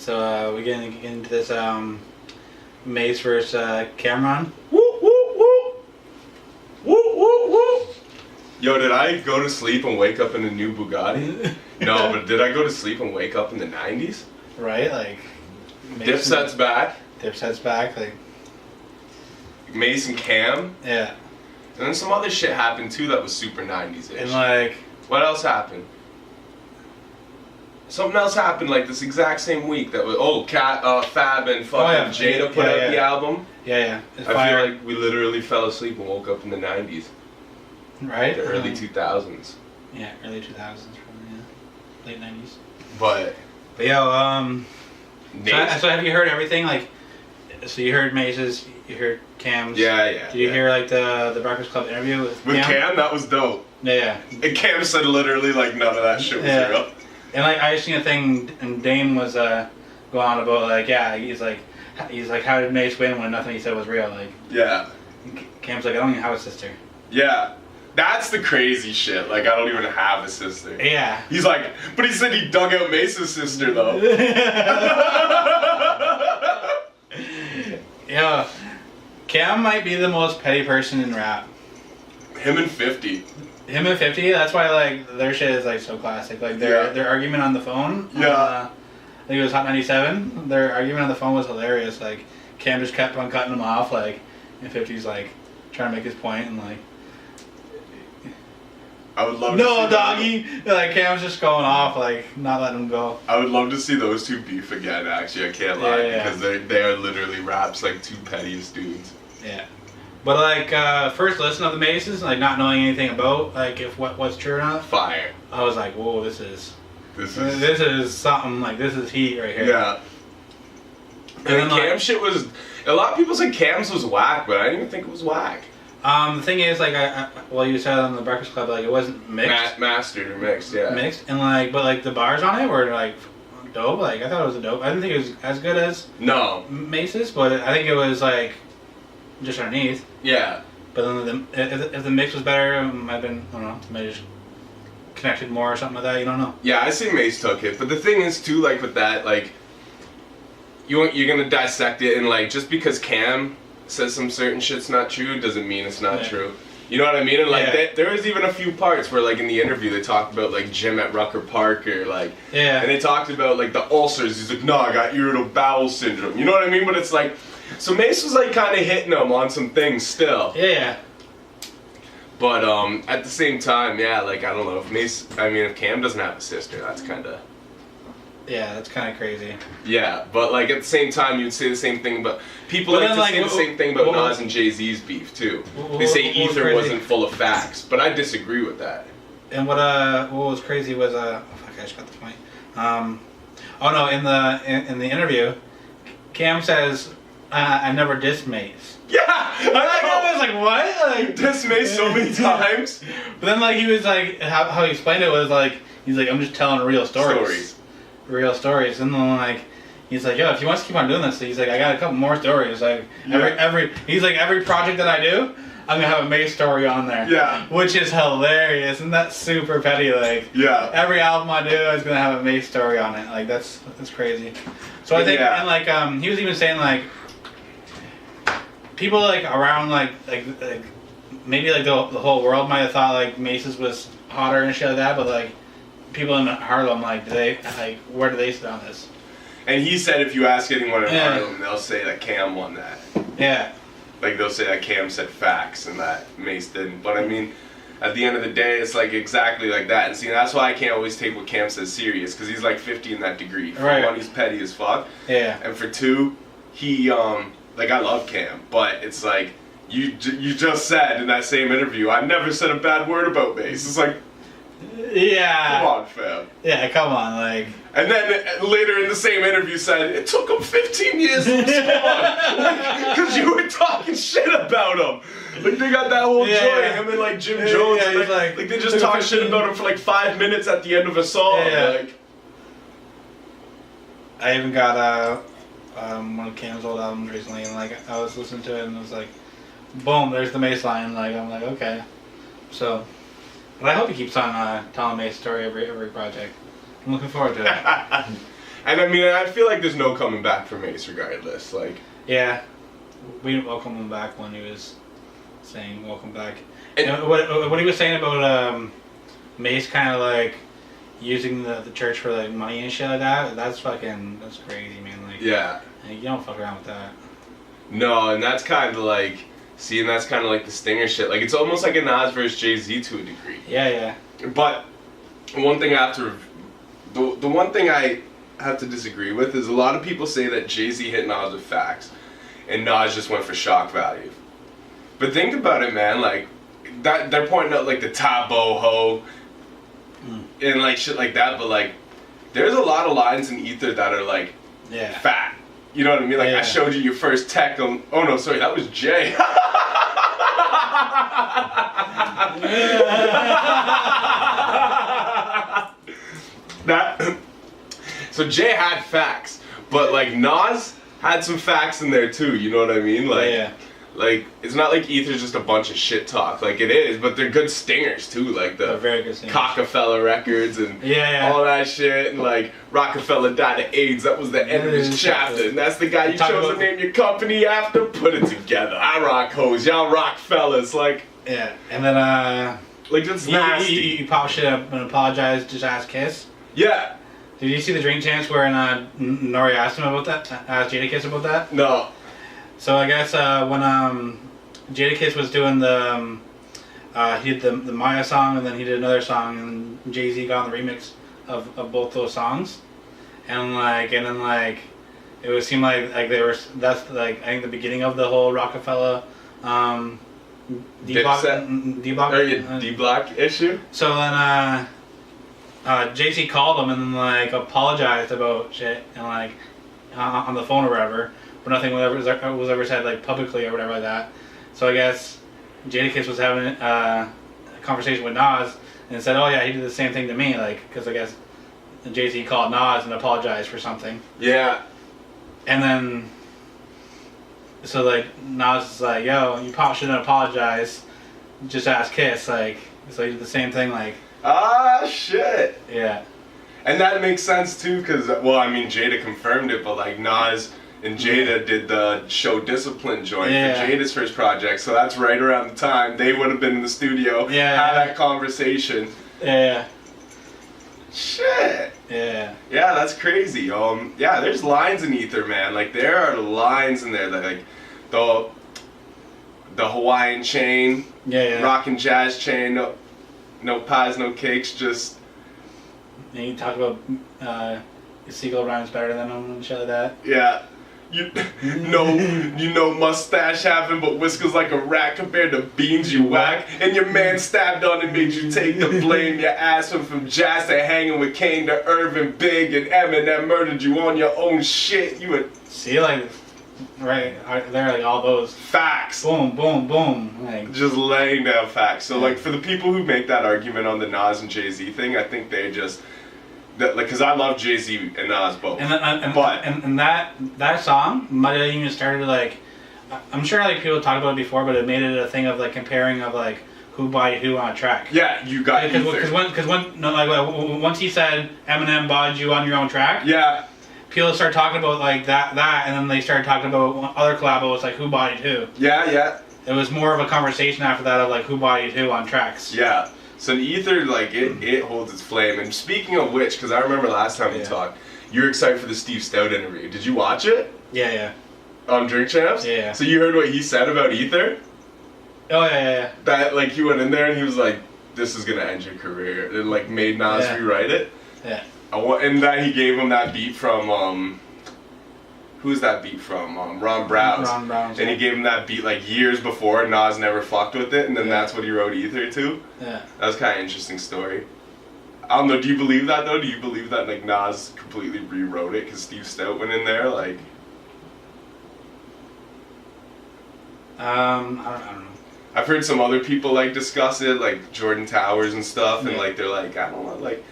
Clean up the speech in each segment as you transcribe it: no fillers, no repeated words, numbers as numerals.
So we're getting into this Mace versus Cameron. Woo, woo, woo. Woo, woo, woo. Yo, did I go to sleep and wake up in a new Bugatti? No, but did I go to sleep and wake up in the 90s? Right, like... Dipset's back. Dipset's back, like... Mace and Cam. Yeah. And then some other shit happened too that was super 90s-ish. And like... What else happened? Something else happened like this exact same week that was... Oh, Fab and fucking Jada put out the album. Yeah. I feel like we literally fell asleep and woke up in the 90s. Right? The early 2000s. Yeah, early 2000s probably, yeah. Late 90s. But yo, so have you heard everything? Like, so you heard Mace's, you heard Cam's. Yeah. Did you hear like the Breakfast Club interview with Cam? That was dope. Yeah. And Cam said literally like none of that shit was real. And like I seen a thing, and Dame was going on about like he's like how did Mace win when nothing he said was real? Like Cam's like I don't even have a sister. Yeah. That's the crazy shit. Like, I don't even have a sister. Yeah. He's like, but he said he dug out Mace's sister, though. Yeah. Cam might be the most petty person in rap. Him and 50. Him and 50, that's why, like, their shit is, like, so classic. Like, their argument on the phone. Yeah. I think it was Hot 97. Their argument on the phone was hilarious. Like, Cam just kept on cutting him off, like, and 50's, like, trying to make his point, and, like... I would love no, doggy! Like, Cam's just going off, like, not letting him go. I would love to see those two beef again, actually. I can't lie, because they are literally raps, like, two pettiest dudes. Yeah. But, like, first listen of the Maces, like, not knowing anything about, like, if what's true or not. Fire. I was like, whoa, this is something, like, this is heat right here. Yeah. And then Cam shit was... A lot of people said Cam's was whack, but I didn't even think it was whack. The thing is, like, you said on the Breakfast Club, like, it wasn't mixed. Mastered or mixed, yeah. Mixed, and, like, but, like, the bars on it were, like, dope. Like, I thought it was dope. I didn't think it was as good as Mace's, but I think it was, like, just underneath. Yeah. But then if the mix was better, it might have been, I don't know, maybe just connected more or something like that. You don't know. Yeah, I see Mace took it. But the thing is, too, like, with that, like, you're going to dissect it, and, like, just because Cam says some certain shit's not true doesn't mean it's not true. You know what I mean? And like there was even a few parts where like in the interview they talked about like Jim at Rucker Park or like and they talked about like the ulcers. He's like, no, I got irritable bowel syndrome. You know what I mean? But it's like, so Mace was like kind of hitting him on some things still. Yeah. But at the same time, like I don't know if Cam doesn't have a sister, that's kind of. Yeah, that's kind of crazy. Yeah, but like at the same time, you'd say the same thing about people like to say the same thing about Nas and Jay-Z's beef too. They say Ether wasn't full of facts, but I disagree with that. And what was crazy was fuck, I just got the point. In the interview, Cam says, "I never dissed Mace." Yeah, I was like, what? Like dissed Mace so many times. But then like he was like how he explained it was like he's like I'm just telling real stories. Real stories, and then like he's like, yo, if you want to keep on doing this, he's like, I got a couple more stories. Like every project that I do, I'm gonna have a Mace story on there. Yeah, which is hilarious, and that's super petty. Like every album I do is gonna have a Mace story on it. Like that's crazy. So I think and like he was even saying like people like around like maybe like the whole world might have thought like Mace's was hotter and shit like that, but like. People in Harlem, where do they sit on this? And he said if you ask anyone in Harlem, they'll say that Cam won that. Yeah. Like, they'll say that Cam said facts and that Mace didn't. But, I mean, at the end of the day, it's, like, exactly like that. And, see, that's why I can't always take what Cam says serious, because he's, like, 50 in that degree. For one, he's petty as fuck. Yeah. And for two, he, like, I love Cam, but it's, like, you just said in that same interview, I never said a bad word about Mace. It's like... Yeah. Come on, fam. Yeah, come on, like... And then later in the same interview said, it took him 15 years to respond. Because you were talking shit about him. Like, they got that whole joy. Him and, like, Jim Jones. And, like, they just talk shit about him for, like, 5 minutes at the end of a song. Yeah. Like, I even got one of Cam's old albums recently, and, like, I was listening to it, and it was like, boom, there's the Mace line. Like, I'm like, okay. So... But I hope he keeps on telling Mace's story every project. I'm looking forward to it. And I mean, I feel like there's no coming back from Mace regardless. Like, yeah, we didn't welcome him back when he was saying welcome back. And what he was saying about Mace kind of like using the church for like money and shit like that. That's crazy, man. Like, yeah, you don't fuck around with that. No, and that's kind of like, and that's kind of like the Stinger shit. Like, it's almost like a Nas versus Jay-Z to a degree. Yeah. But one thing the one thing I have to disagree with is a lot of people say that Jay-Z hit Nas with facts, and Nas just went for shock value. But think about it, man. Like, that they're pointing out like the Tabo Ho and like shit like that. But like, there's a lot of lines in Ether that are like fat. You know what I mean? Like, I showed you your first tech on... Oh, no, sorry, that was Jay. So Jay had facts, but, like, Nas had some facts in there, too. You know what I mean? Like, like, it's not like Ether's just a bunch of shit talk. Like, it is, but they're good stingers, too. Like, the very good stingers. Rockefeller records and all that shit. And, like, Rockefeller died of AIDS. That was the end of his chapter. And that's the guy you chose to name your company after? Put it together. I rock hoes. Y'all rock fellas. Like... Yeah. And then, like, that's nasty. You pop shit up and apologize, just ask Kiss? Yeah. Did you see the Drink Champs where Nori asked him about that? Asked Jadakiss about that? No. So I guess when Jadakiss was doing he did the Maya song, and then he did another song, and Jay-Z got on the remix of both those songs, and then it seemed like that's like I think the beginning of the whole Rockefeller D-Block issue. So then Jay-Z called him and then like apologized about shit and like on the phone or whatever. But nothing was ever said like publicly or whatever like that. So I guess Jadakiss was having a conversation with Nas and said, "Oh yeah, he did the same thing to me," like because I guess Jay-Z called Nas and apologized for something. Yeah. And then, so like Nas is like, "Yo, you probably shouldn't apologize. Just ask Kiss." Like, so he did the same thing. Like, ah shit. Yeah. And that makes sense too, because well, I mean, Jada confirmed it, but like Nas and Jada did the Show Discipline joint for Jada's first project, so that's right around the time they would have been in the studio, had that conversation. Yeah. Shit. Yeah. Yeah, that's crazy. Yeah, there's lines in Ether, man. Like there are lines in there that like the Hawaiian chain, rock and jazz chain, no pies, no cakes, just. And you talk about seagull rhymes better than them and shit like that. Yeah. You know mustache having but whiskers like a rat compared to beans you whack. And your man stabbed on and made you take the blame. Your ass went from jazz to hanging with Kane to Irvin Big, and Eminem murdered you on your own shit. You would see like right there, like all those facts. Boom, boom, boom. Like, just laying down facts. So like for the people who make that argument on the Nas and Jay-Z thing, I think they just. Because I love Jay-Z and Nas both. And that song might have even started like, I'm sure like people talked about it before, but it made it a thing of like comparing of like who bodied who on a track. Yeah, you got because once he said Eminem bodied you on your own track. Yeah. People started talking about like that, and then they started talking about other collabos like who bodied who. Yeah. It was more of a conversation after that of like who bodied who on tracks. Yeah. So Ether, like, it holds its flame. And speaking of which, because I remember last time we talked, you were excited for the Steve Stout interview. Did you watch it? Yeah. On Drink Champs? Yeah. So you heard what he said about Ether? Oh, yeah. That, like, he went in there and he was like, this is going to end your career. And, like, made Nas rewrite it. Yeah. And that he gave him that beat from, who's that beat from? Ron Browse. Ron Browse. And he gave him that beat like years before, and Nas never fucked with it, and then that's what he wrote Ether to. Yeah. That was kind of an interesting story. I don't know, do you believe that though? Do you believe that like Nas completely rewrote it because Steve Stout went in there? Like. I don't know. I've heard some other people like discuss it, like Jordan Towers and stuff, and like they're like, I don't know, like.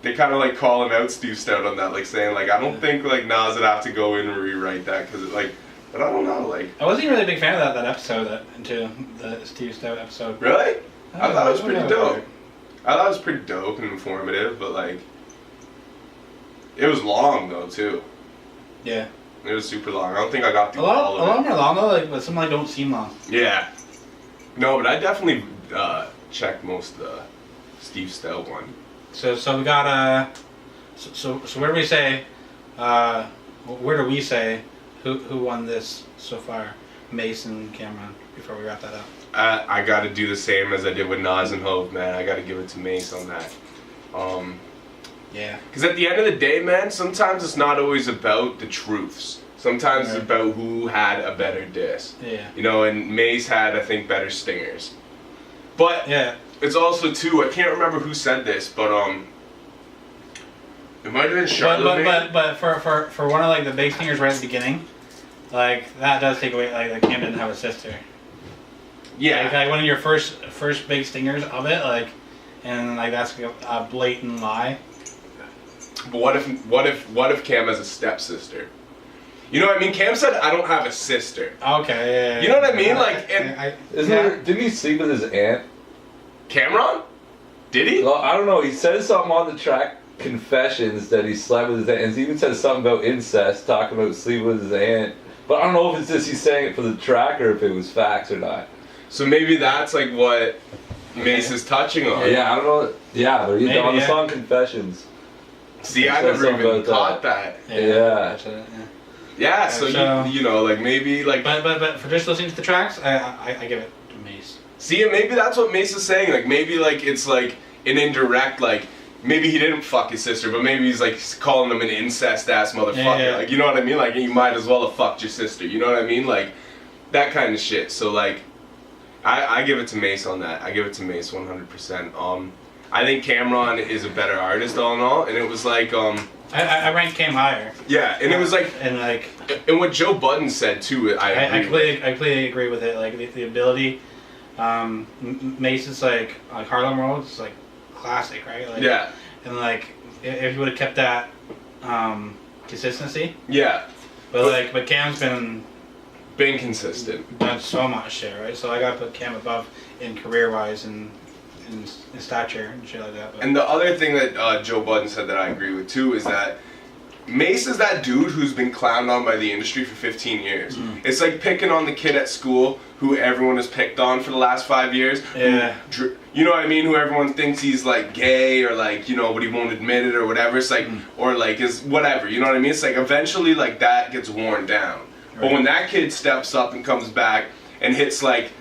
They kind of like calling out Steve Stout on that, like saying like I don't think like Nas would have to go in and rewrite that because like, but I don't know like. I wasn't really a big fan of that episode into the Steve Stout episode. Really? I thought it was pretty dope. I thought it was pretty dope and informative, but like, It was long though too. Yeah. It was super long. I don't think I got through A lot all of it. of them are long though, like, but some like don't seem long. Yeah. No, but I definitely checked most of the Steve Stout one. So we got so where do we say where do we say who won this so far? Mace and Cameron, before we wrap that up. I got to do the same as I did with Nas and Hove, man. I got to give it to Mace on that. Yeah. Because at the end of the day, man, sometimes it's not always about the truths. Sometimes it's about who had a better diss. Yeah. You know, and Mace had, I think, better stingers. But yeah, it's also too. I can't remember who said this, but it might have been Charlamagne. But for one of like the big stingers right at the beginning, like that does take away like Cam didn't have a sister. Yeah. Like one of your first big stingers of it, like, and like that's a blatant lie. But what if Cam has a stepsister? You know what I mean? Cam said, "I don't have a sister." Okay. Yeah. You know what I mean? Like, and didn't he sleep with his aunt? Cameron? Did he? Well, I don't know. He said something on the track Confessions that he slept with his aunt, and he even said something about incest, talking about sleeping with his aunt. But I don't know if it's just he's saying it for the track or if it was facts or not. So maybe that's like what Mace is touching on. Yeah, I don't know. Yeah, but he's on the yeah. song Confessions. See, I never even caught that. Yeah. Yeah, so you know, like maybe like. But for just listening to the tracks, I give it to Mace. See, and maybe that's what Mace is saying. Like maybe like it's like an indirect like. Maybe he didn't fuck his sister, but maybe he's like calling him an incest ass motherfucker. Yeah. Like, you know what I mean? Like, you might as well have fucked your sister. You know what I mean? Like, that kind of shit. So like, I give it to Mace on that. I give it to Mace 100%. I think Cameron is a better artist all in all, and it was like I rank Cam higher. Yeah, and it was like and what Joe Budden said too. I completely agree with it. Like the ability. Mace is like Harlem World. It's like classic, right? Like, yeah. And like if you would have kept that consistency. Yeah. But Cam's been consistent. Done so much shit, right? So I gotta put Cam above in career wise and in stature and shit like that. But. And the other thing that Joe Budden said that I agree with too is that Mace is that dude who's been clowned on by the industry for 15 years. Mm. It's like picking on the kid at school who everyone has picked on for the last 5 years. Yeah. You know what I mean? Who everyone thinks he's like gay or like, you know, but he won't admit it or whatever. It's like, or like is whatever. You know what I mean? It's like eventually like that gets worn down. Right. But when that kid steps up and comes back and hits like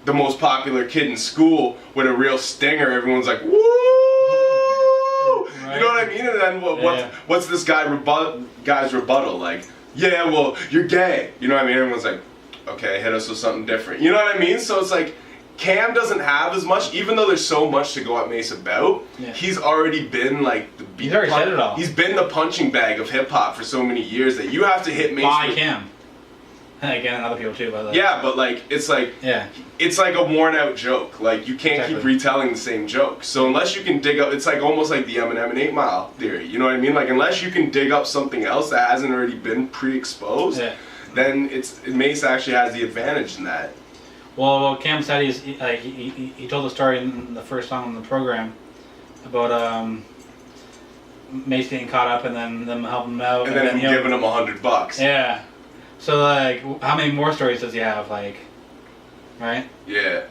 the most popular kid in school with a real stinger, everyone's like, woo! Right. You know what I mean? And then what's this guy's rebuttal? Like, yeah, well, you're gay. You know what I mean? Everyone's like, okay, hit us with something different. You know what I mean? So it's like, Cam doesn't have as much, even though there's so much to go at Mace about. Yeah. He's already been like he's already said it all. He's been the punching bag of hip hop for so many years that you have to hit Mace. By Cam. And again, and other people too, but like, yeah, but like it's like it's like a worn out joke. Like you can't keep retelling the same joke. So unless you can dig up, it's like almost like the Eminem and 8 Mile theory. You know what I mean? Like unless you can dig up something else that hasn't already been pre-exposed, then Mace actually has the advantage in that. Well, Cam said he told the story in the first song on the program about Mace getting caught up and then them helping him out and then him giving him $100. Yeah. So like, how many more stories does he have? Like, right? Yeah.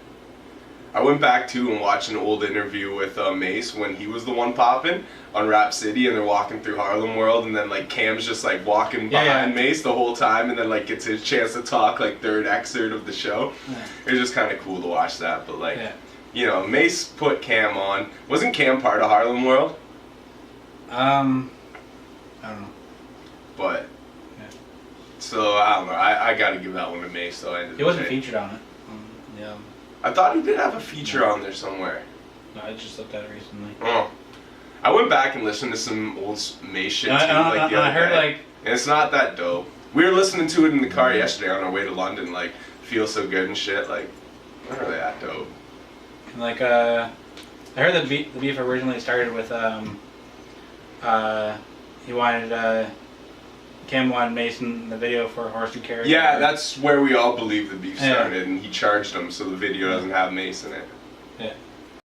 I went back to and watched an old interview with Mace when he was the one popping on Rap City, and they're walking through Harlem World, and then like Cam's just like walking behind Mace the whole time, and then like gets his chance to talk, like third excerpt of the show. Yeah. It was just kind of cool to watch that, but like, you know, Mace put Cam on. Wasn't Cam part of Harlem World? I don't know. But. So I don't know. I got to give that one to Mace. So he wasn't featured on it. Yeah. I thought he did have a feature on there somewhere. No, I just looked at it recently. Oh, I went back and listened to some old Mace shit too. I heard like, and it's not that dope. We were listening to it in the car yesterday on our way to London. Like, feel so good and shit. Like, not really that dope. And like I heard the beef originally started with he wanted Cam wanted Mason in the video for Horse and Carriage. Yeah, that's where we all believe the beef started, and he charged him so the video doesn't have Mace in it. Yeah.